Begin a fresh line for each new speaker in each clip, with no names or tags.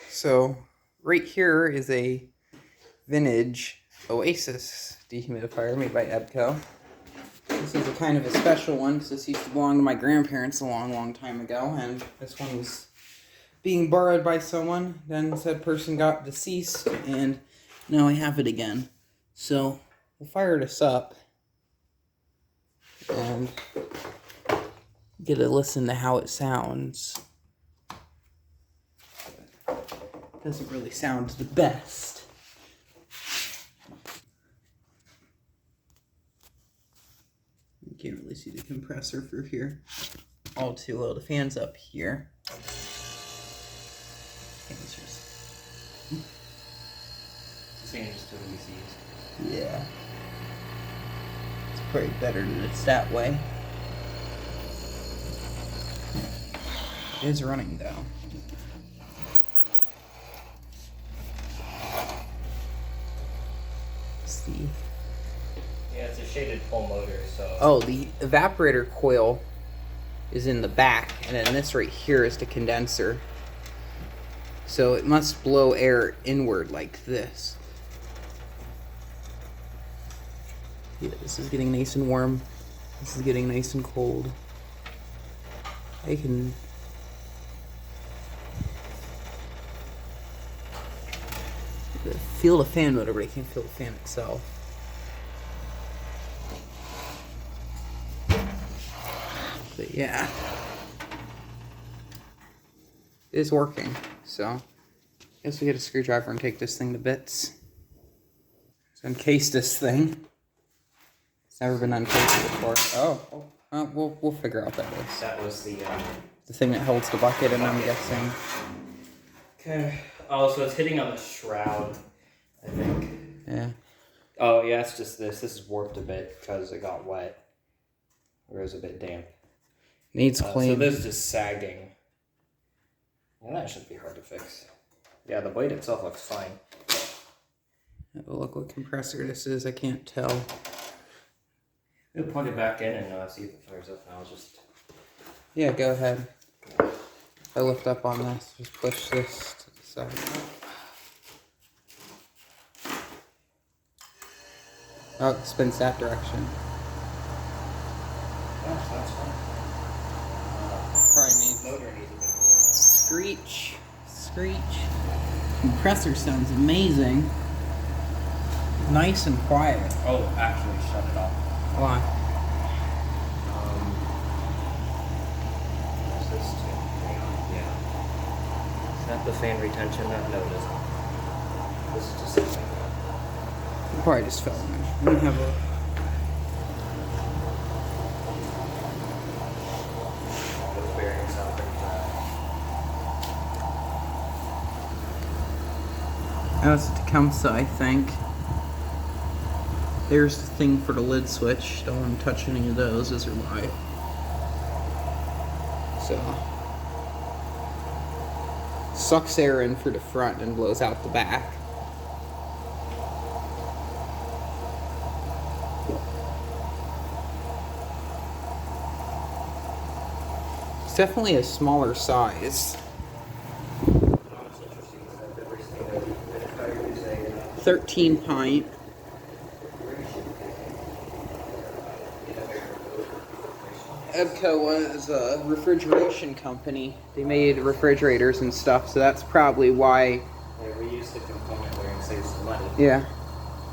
So right here is a vintage Oasis dehumidifier made by Ebco. This is a kind of a special one because this used to belong to my grandparents a long time ago, and this one was being borrowed by someone. Then said person got deceased, and now I have it again. So we'll fire this up and get a listen to how it sounds. It doesn't really sound the best. You can't really see the compressor through here. All too low. The fan's up here. Yeah. It's probably better that it's that way. It is running though. See.
Yeah, it's a shaded pull motor, so.
Oh, the evaporator coil is in the back, and then this right here is the condenser. So it must blow air inward like this. Yeah, this is getting nice and warm. This is getting nice and cold. I can feel the fan motor, but I can't feel the fan itself. But yeah, it is working. So I guess we get a screwdriver and take this thing to bits. So encase this thing. It's never been uncased before. We'll figure out that is.
That was the
thing that holds the bucket, and I'm guessing.
Okay. Oh, so it's hitting on the shroud, I think.
Yeah.
Oh, yeah, it's just this. This is warped a bit because it got wet. Or it was a bit damp.
Needs clean.
So this is just sagging. Well, that shouldn't be hard to fix. Yeah, the blade itself looks fine.
Have a look what compressor this is. I can't tell.
We'll plug it back in and see if it fires up now. Just.
Yeah, go ahead. If I lift up on this, just push this to the side. Oh, it spins that direction.
Yeah, that's fine.
Probably needs
Motor needs a bit more.
screech. Compressor sounds amazing. Nice and quiet.
Oh, actually, shut it off.
Why?
What's this too? Hang on. Yeah. Is that the fan retention? No, it isn't. This is just something.
It probably just fell in there. Let me have a.
Those bearings sound pretty bad.
Oh, it's a Tecumseh, I think. There's the thing for the lid switch. Don't want to touch any of those. Those are live. So, sucks air in for the front and blows out the back. It's definitely a smaller size. 13 pint. Ebco was a refrigeration company. They made refrigerators and stuff, so that's probably why.
They reused the component there and saved some money.
Yeah.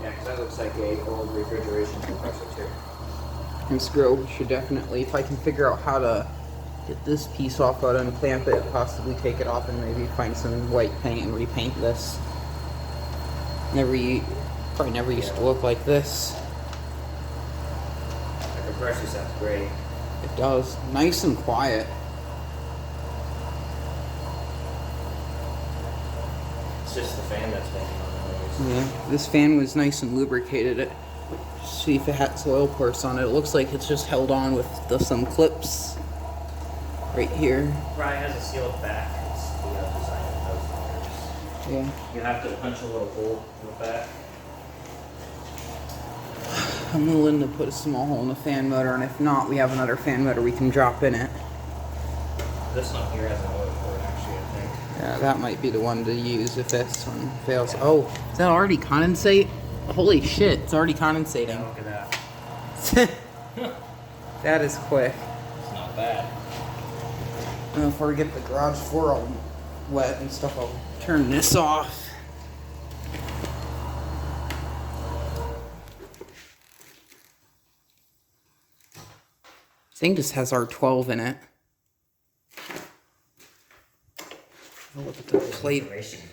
Yeah, because that looks like a old refrigeration compressor too.
And screw should definitely, if I can figure out how to get this piece off, out and clamp it, possibly take it off and maybe find some white paint and repaint this. Probably never used to look like this.
The compressor sounds great.
It does. Nice and quiet.
It's just the fan that's making all the noise.
Yeah, this fan was nice and lubricated. See if it has oil pores on it. It looks like it's just held on with some clips right here.
Probably has a sealed back. It's the design of those motors.
Yeah.
You have to punch a little hole in the back.
I'm willing to put a small hole in the fan motor, and if not, we have another fan motor we can drop in it.
This one here has an oil port, actually, I think.
Yeah, That might be the one to use if this one fails. Oh, is that already condensate? Holy shit, it's already condensating.
Yeah, look at that.
That is quick.
It's not bad.
Before we get the garage floor all wet and stuff, I'll turn this off. I think this has R12 in it. I'll look at the plate. If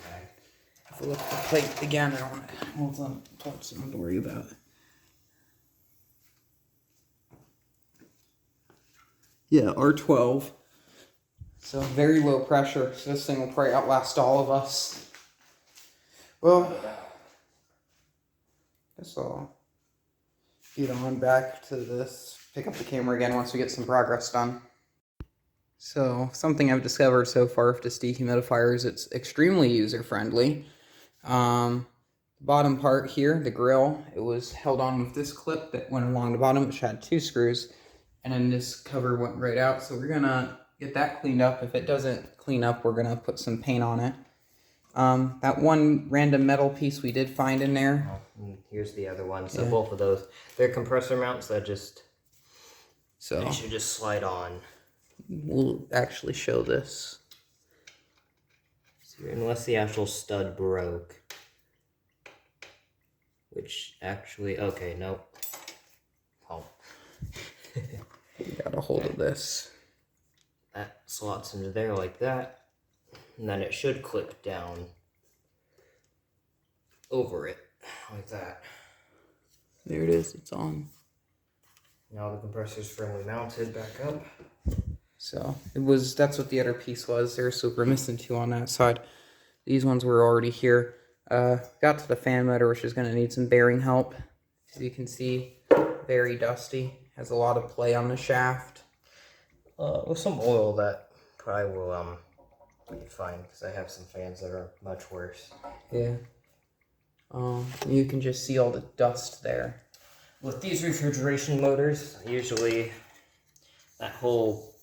I look at the plate again, I don't want to hold on parts I don't have to worry about. Yeah, R12. So very low pressure. So this thing will probably outlast all of us. Well, guess I'll get on back to this. Pick up the camera again once we get some progress done. So something I've discovered so far with this dehumidifier is it's extremely user-friendly. The bottom part here, the grill, it was held on with this clip that went along the bottom, which had 2 screws, and then this cover went right out. So we're gonna get that cleaned up. If it doesn't clean up, we're gonna put some paint on it. That one random metal piece we did find in there.
Here's the other one. So both of those, they're compressor mounts that just, they should just slide on.
We'll actually show this.
So unless the actual stud broke. Which actually, okay, nope. Oh.
You got a hold of this.
That slots into there like that. And then it should clip down over it, like that.
There it is, it's on.
Now the compressor's firmly mounted back up.
So that's what the other piece was there, so we're missing 2 on that side. These ones were already here. Got to the fan motor, which is going to need some bearing help. As you can see, very dusty. Has a lot of play on the shaft.
With some oil, that probably will be fine, because I have some fans that are much worse.
Yeah. You can just see all the dust there.
With these refrigeration motors, usually that whole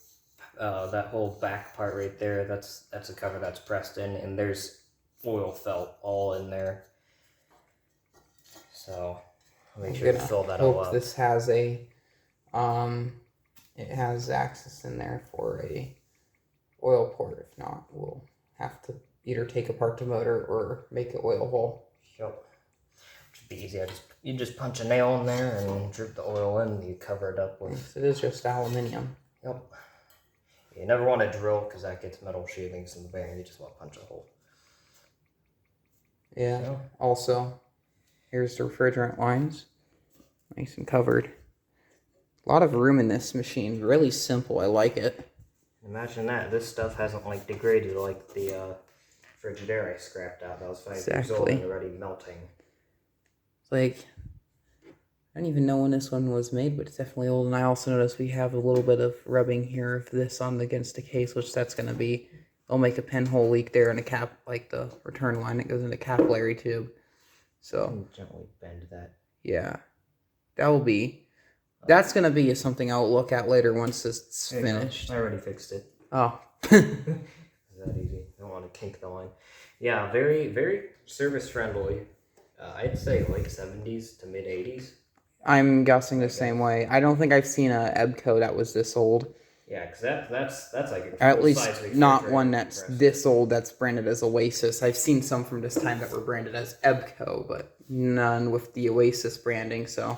back part right there, that's a cover that's pressed in, and there's oil felt all in there. So make sure to fill that all up.
This has a it has access in there for a oil port. If not, we'll have to either take apart the motor or make an oil hole.
Yep. Which would be easy. You just punch a nail in there and drip the oil in, and you cover it up with.
Yes, it is just aluminum.
Yep. You never want to drill because that gets metal shavings in the bearing. You just want to punch a hole.
Yeah. So. Also, here's the refrigerant lines. Nice and covered. A lot of room in this machine. Really simple. I like it.
Imagine that. This stuff hasn't like degraded like the Frigidaire I scrapped out. That was 5 years old and already melting.
It's like, I don't even know when this one was made, but it's definitely old. And I also noticed we have a little bit of rubbing here of this on against the case, which that's going to be, they'll make a pinhole leak there in the cap, like the return line that goes in the capillary tube. So
gently bend that.
Yeah, that will be. That's going to be something I'll look at later once this is finished.
I already fixed it.
Oh.
Is that easy? Don't want to kink the line. Yeah, very, very service friendly. I'd say like 70s to mid 80s.
I'm guessing the same way. I don't think I've seen a Ebco that was this old.
Yeah, because that's like a
at least not one that's this old that's branded as Oasis. I've seen some from this time that were branded as Ebco, but none with the Oasis branding. So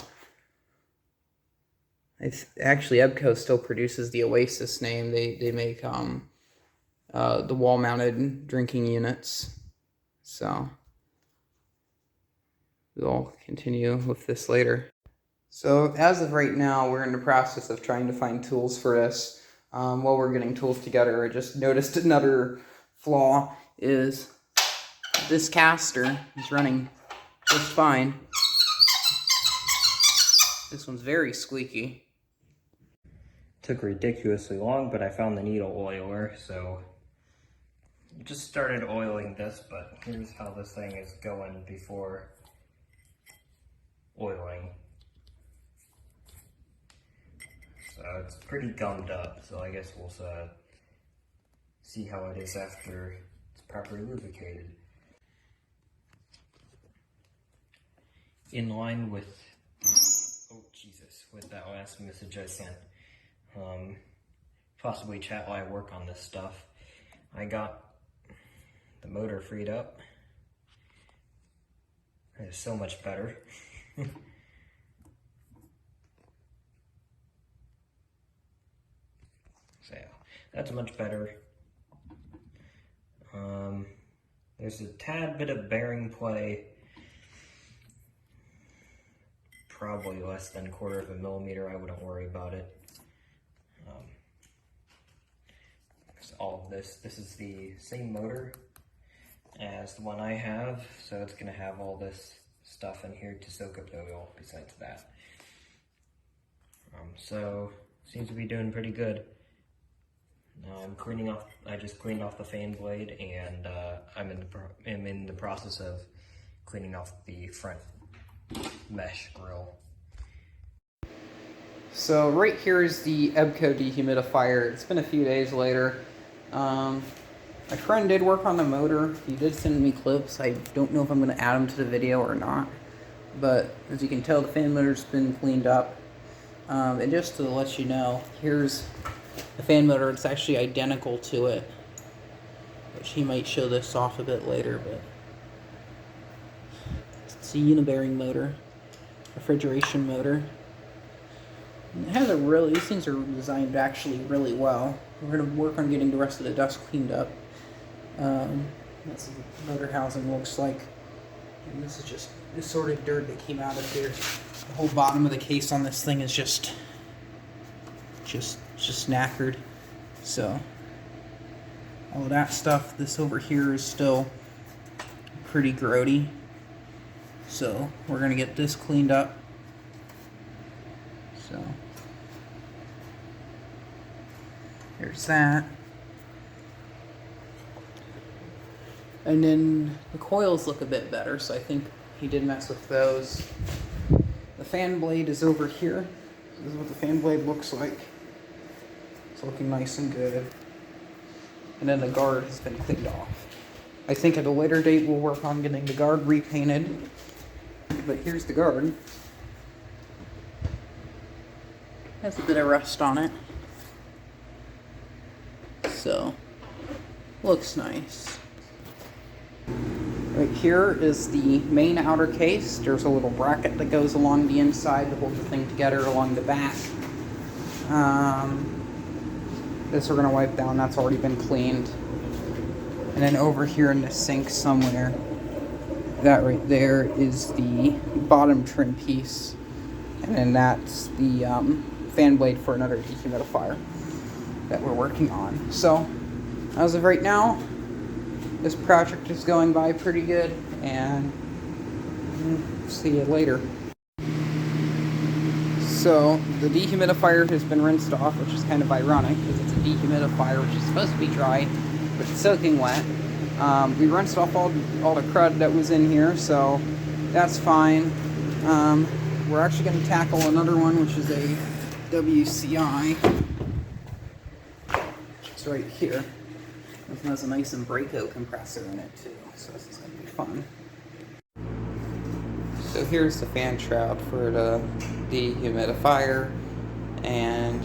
it's actually Ebco still produces the Oasis name. They make the wall-mounted drinking units. So we'll continue with this later. So as of right now, we're in the process of trying to find tools for this. While we're getting tools together, I just noticed another flaw is this caster is running just fine. This one's very squeaky.
Took ridiculously long, but I found the needle oiler, so just started oiling this, but here's how this thing is going before oiling. So it's pretty gummed up, so I guess we'll see how it is after it's properly lubricated. In line with, oh Jesus, with that last message I sent, possibly chat while I work on this stuff, I got the motor freed up. It's so much better. So yeah, that's much better. There's a tad bit of bearing play, probably less than 1/4 of a millimeter. I wouldn't worry about it. All of this is the same motor as the one I have, so it's going to have all this stuff in here to soak up the oil besides that. So seems to be doing pretty good. I just cleaned off the fan blade, and I'm in the process of cleaning off the front mesh grill.
So right here is the Ebco dehumidifier. It's been a few days later. My friend did work on the motor. He did send me clips. I don't know if I'm going to add them to the video or not. But as you can tell, the fan motor's been cleaned up. And just to let you know, here's the fan motor. It's actually identical to it. Which he might show this off a bit later, but it's a unibearing motor, refrigeration motor. It has a really, these things are designed actually really well. We're going to work on getting the rest of the dust cleaned up. That's what the motor housing looks like. And this is just assorted dirt that came out of here. The whole bottom of the case on this thing is just knackered. So all of that stuff, this over here is still pretty grody. So we're going to get this cleaned up. So there's that. And then the coils look a bit better, so I think he did mess with those. The fan blade is over here. This is what the fan blade looks like. It's looking nice and good. And then the guard has been cleaned off. I think at a later date we'll work on getting the guard repainted. But here's the guard. Has a bit of rust on it. So, looks nice. Right here is the main outer case. There's a little bracket that goes along the inside to hold the thing together along the back. This we're going to wipe down. That's already been cleaned. And then over here in the sink somewhere, that right there is the bottom trim piece. And then that's the fan blade for another dehumidifier that we're working on. So, as of right now, this project is going by pretty good, and see you later. So, the dehumidifier has been rinsed off, which is kind of ironic, because it's a dehumidifier, which is supposed to be dry, but it's soaking wet. We rinsed off all the crud that was in here, so that's fine. We're actually going to tackle another one, which is a WCI. It's right here. This one has a nice Embraco compressor in it too, so this is going to be fun. So here's the fan shroud for the dehumidifier, and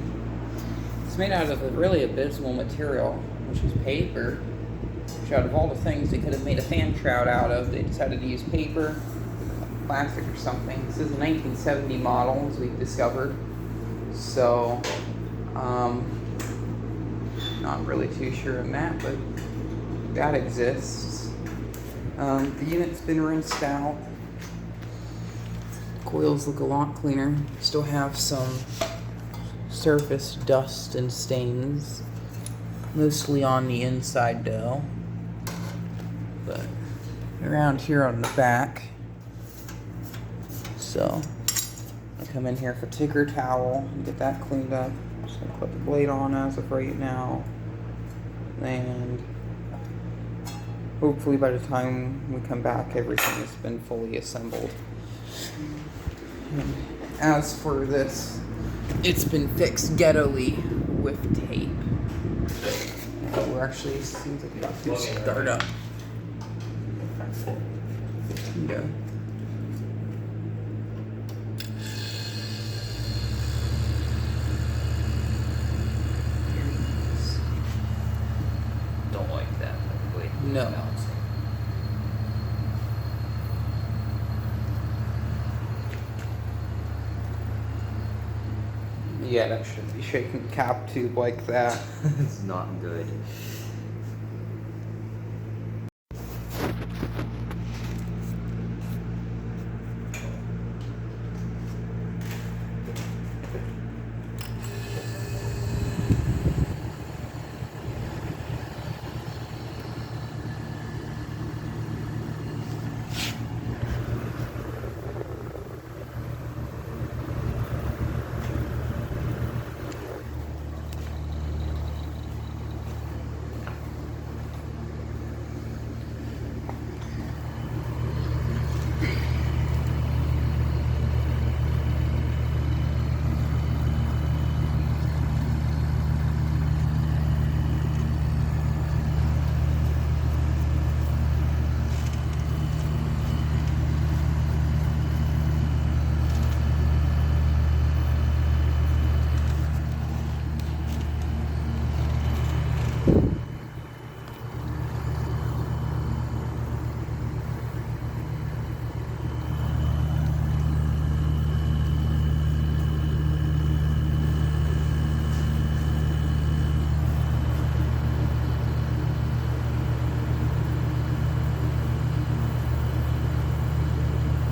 it's made out of a really abysmal material, which is paper. Which out of all the things they could have made a fan shroud out of, they decided to use paper, plastic or something. This is a 1970 model, as we've discovered. So, not really too sure on that, but that exists. The unit's been rinsed out. Coils look a lot cleaner. Still have some surface dust and stains, mostly on the inside though. But around here on the back. So I come in here for ticker towel and get that cleaned up. I'm just gonna put the blade on as of right now, and hopefully by the time we come back, everything has been fully assembled. And as for this, it's been fixed ghetto-ly with tape. We're actually seems like about to start up. Yeah.
Don't like that. Wait,
No.
balancing.
Yeah, that should be shaking the cap tube like that.
It's not good.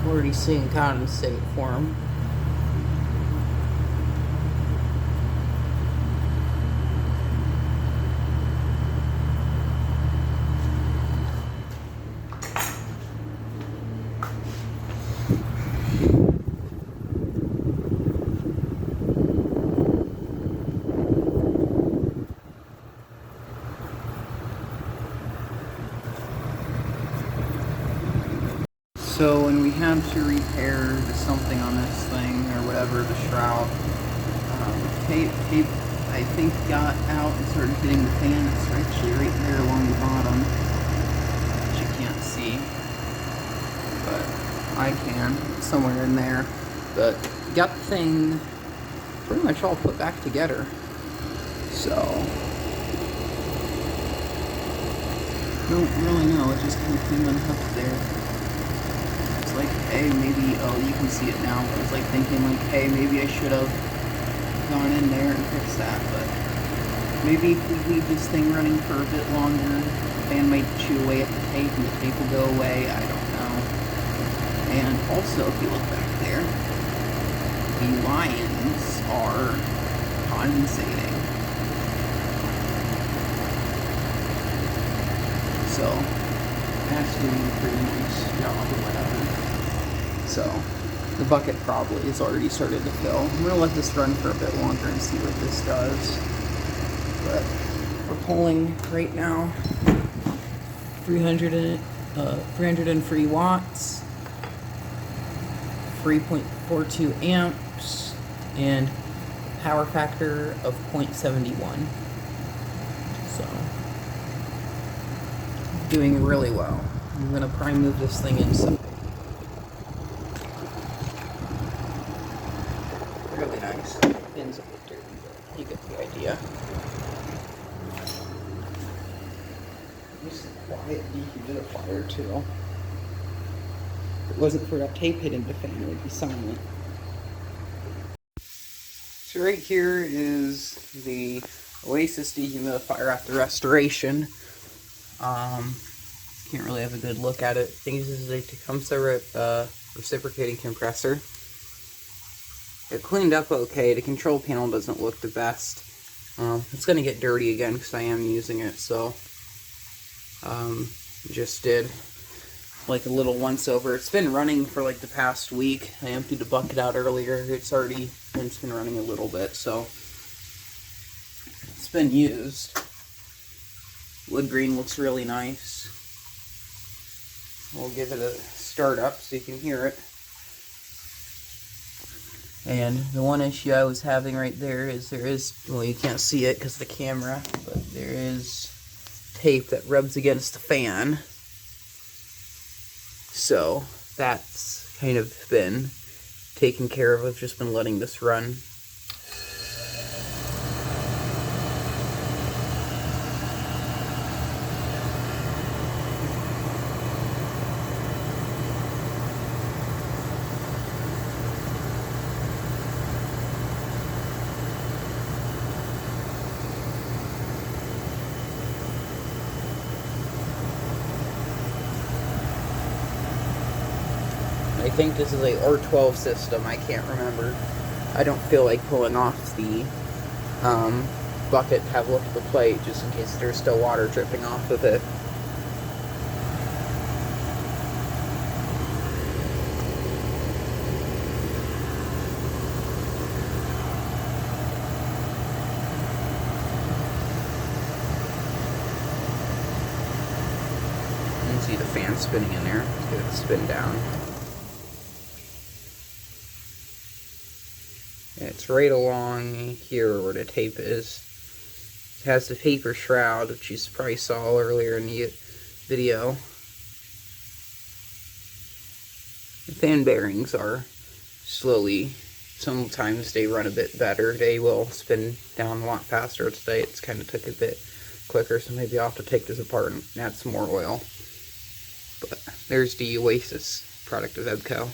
Already seeing condensate form. So when we had to repair something on this thing or whatever, the shroud, tape I think got out and started hitting the fan. It's actually right there along the bottom, which you can't see, but I can. It's somewhere in there. But got the thing pretty much all put back together. So don't really know. It just kind of came unhooked there. Like, hey, maybe, oh, you can see it now. I was like thinking, like, hey, maybe I should have gone in there and fixed that, but maybe if we leave this thing running for a bit longer, the fan might chew away at the tape and the tape will go away. I don't know. And also, if you look back there, the lines are condensating. So that's doing a pretty nice job or whatever. So the bucket probably has already started to fill. I'm gonna let this run for a bit longer and see what this does. But we're pulling right now 303 watts, 3.42 amps, and power factor of 0.71. So doing really well. I'm gonna probably move this thing inside. Really nice. Pin's a bit dirty, but you get the idea. This is a quiet dehumidifier too. If it wasn't for that tape hitting the fan, it would be silent. So right here is the Oasis dehumidifier after restoration. Can't really have a good look at it. I think this is a Tecumseh reciprocating compressor. It cleaned up okay. The control panel doesn't look the best. It's going to get dirty again because I am using it, so just did like a little once over. It's been running for like the past week. I emptied the bucket out earlier. It's been running a little bit, so it's been used. Wood green looks really nice. We'll give it a start up so you can hear it. And the one issue I was having right there is well, you can't see it because of the camera, but there is tape that rubs against the fan. So that's kind of been taken care of. I've just been letting this run. I think this is a R12 system, I can't remember. I don't feel like pulling off the bucket to have a look at the plate, just in case there's still water dripping off of it. You can see the fan spinning in there. Let's get it to spin down. It's right along here where the tape is. It has the paper shroud, which you probably saw earlier in the video. The fan bearings are slowly, sometimes they run a bit better. They will spin down a lot faster. Today it's kind of took a bit quicker, so maybe I'll have to take this apart and add some more oil. But there's the Oasis product of Ebco.